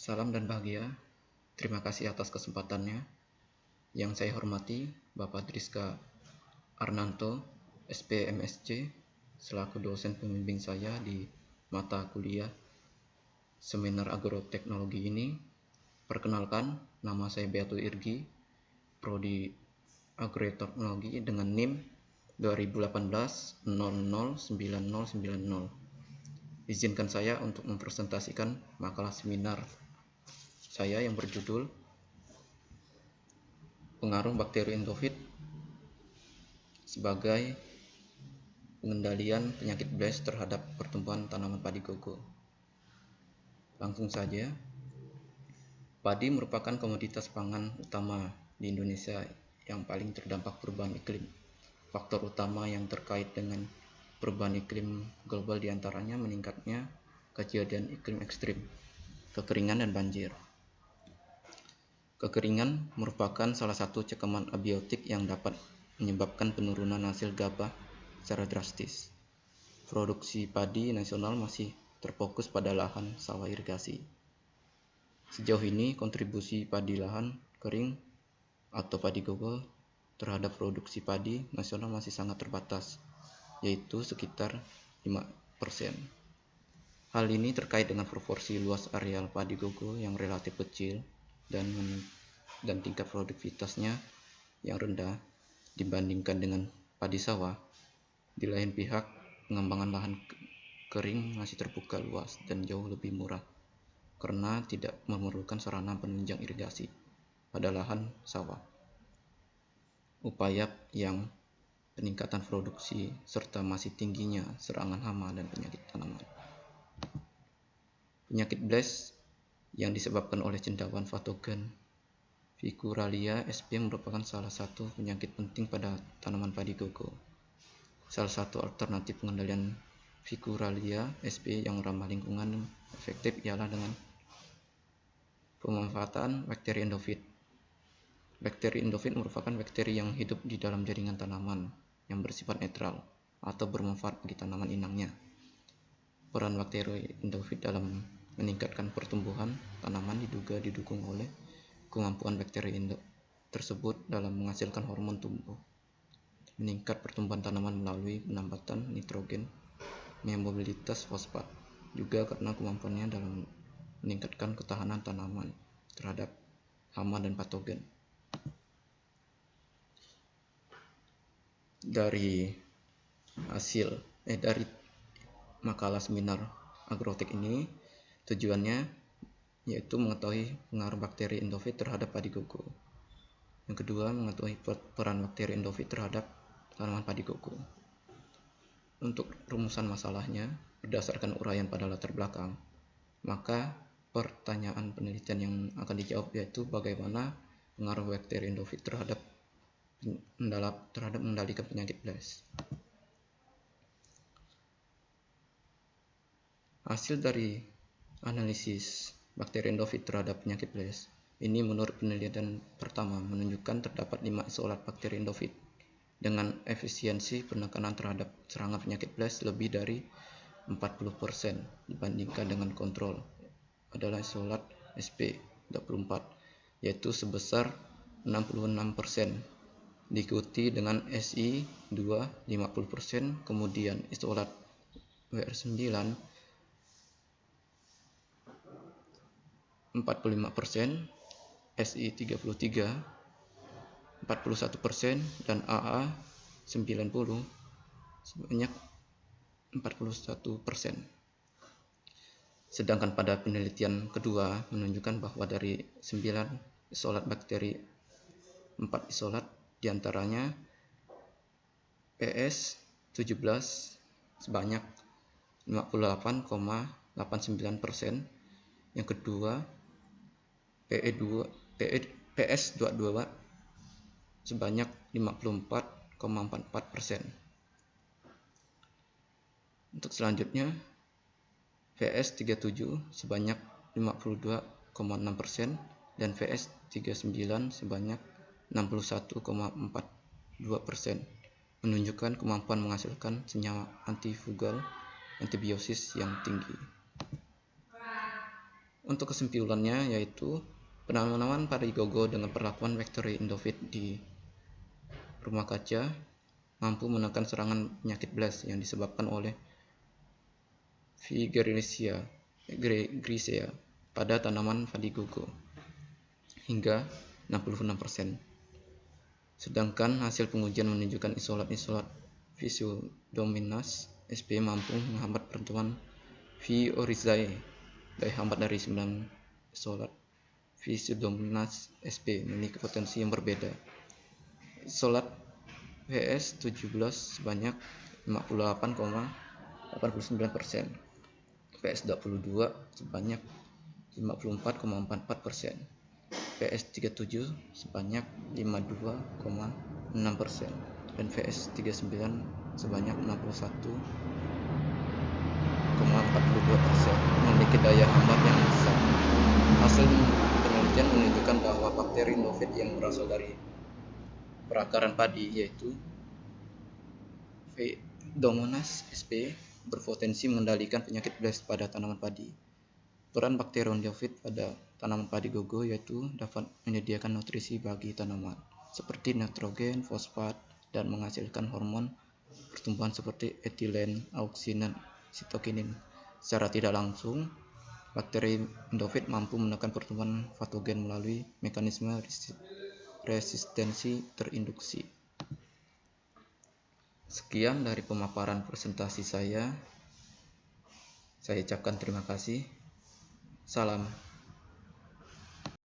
Salam dan bahagia. Terima kasih atas kesempatannya. Yang saya hormati Bapak Driska Arnanto, SPMSC, selaku dosen pembimbing saya di mata kuliah Seminar Agroteknologi ini. Perkenalkan, nama saya Beatul Irgi, Prodi Agroteknologi dengan NIM 2018 009090. Izinkan saya untuk mempresentasikan makalah seminar saya yang berjudul Pengaruh bakteri endofit sebagai pengendalian penyakit blast terhadap pertumbuhan tanaman padi gogo. Langsung saja, padi merupakan komoditas pangan utama di Indonesia yang paling terdampak perubahan iklim. Faktor utama yang terkait dengan perubahan iklim global diantaranya meningkatnya kejadian iklim ekstrim, kekeringan dan banjir. Kekeringan merupakan salah satu cekaman abiotik yang dapat menyebabkan penurunan hasil gabah secara drastis. Produksi padi nasional masih terfokus pada lahan sawah irigasi. Sejauh ini kontribusi padi lahan kering atau padi gogo terhadap produksi padi nasional masih sangat terbatas, yaitu sekitar 5%. Hal ini terkait dengan proporsi luas areal padi gogo yang relatif kecil dan tingkat produktivitasnya yang rendah dibandingkan dengan padi sawah. Di lain pihak, pengembangan lahan kering masih terbuka luas dan jauh lebih murah karena tidak memerlukan sarana penunjang irigasi pada lahan sawah. Upaya yang peningkatan produksi serta masih tingginya serangan hama dan penyakit tanaman. Penyakit blast yang disebabkan oleh cendawan patogen Ficuralia sp merupakan salah satu penyakit penting pada tanaman padi gogo. Salah satu alternatif pengendalian Ficuralia sp yang ramah lingkungan dan efektif ialah dengan pemanfaatan bakteri endofit. Bakteri endofit merupakan bakteri yang hidup di dalam jaringan tanaman yang bersifat netral atau bermanfaat bagi tanaman inangnya. Peran bakteri endofit dalam meningkatkan pertumbuhan tanaman diduga didukung oleh kemampuan bakteri tersebut dalam menghasilkan hormon tumbuh, meningkat pertumbuhan tanaman melalui penambatan nitrogen, memobilitas fosfat, juga karena kemampuannya dalam meningkatkan ketahanan tanaman terhadap hama dan patogen. Dari makalah seminar agrotek ini, tujuannya yaitu mengetahui pengaruh bakteri endofit terhadap padi gogo. Yang kedua, mengetahui peran bakteri endofit terhadap tanaman padi gogo. Untuk rumusan masalahnya, berdasarkan uraian pada latar belakang, maka pertanyaan penelitian yang akan dijawab yaitu bagaimana pengaruh bakteri endofit terhadap mengendalikan penyakit blast. Hasil dari analisis bakteri endofit terhadap penyakit blast ini menurut penelitian pertama menunjukkan terdapat 5 isolat bakteri endofit dengan efisiensi penekanan terhadap serangan penyakit blast lebih dari 40% dibandingkan dengan kontrol adalah isolat SP24 yaitu sebesar 66%, diikuti dengan SI2 50%, kemudian isolat WR9 45%, SI33 41% dan AA 90 sebanyak 41%. Sedangkan pada penelitian kedua menunjukkan bahwa dari 9 isolat bakteri, 4 isolat diantaranya PS17 sebanyak 58,89%, yang kedua PS22 sebanyak 54,44%. Untuk selanjutnya VS37 sebanyak 52,6% dan VS39 sebanyak 61,42%, menunjukkan kemampuan menghasilkan senyawa antifungal antibiosis yang tinggi. Untuk kesimpulannya yaitu penanaman padi gogo dengan perlakuan Vectory Indofit di rumah kaca mampu menekan serangan penyakit blast yang disebabkan oleh Vigericia grisea pada tanaman padi gogo hingga 66%. Sedangkan hasil pengujian menunjukkan isolat Pseudomonas sp mampu menghambat pertumbuhan V. oryzae. Daya hambat dari 9 isolat Pseudomonas sp memiliki potensi yang berbeda. Isolat VS17 sebanyak 58,89%, VS22 sebanyak 54,44%, VS37 sebanyak 52,6%, dan VS39 sebanyak 61,42%, memiliki daya hambat yang besar. Hasil penelitian menunjukkan bahwa bakteri Indofit yang berasal dari perakaran padi yaitu Pseudomonas sp berpotensi mengendalikan penyakit blast pada tanaman padi. Peran bakteri Indofit pada tanaman padi gogo yaitu dapat menyediakan nutrisi bagi tanaman seperti nitrogen, fosfat, dan menghasilkan hormon pertumbuhan seperti etilen, auksin, dan sitokinin. Secara tidak langsung, bakteri Indofit mampu menekan pertumbuhan patogen melalui mekanisme resistensi terinduksi. Sekian dari pemaparan presentasi saya. Saya ucapkan terima kasih. Salam.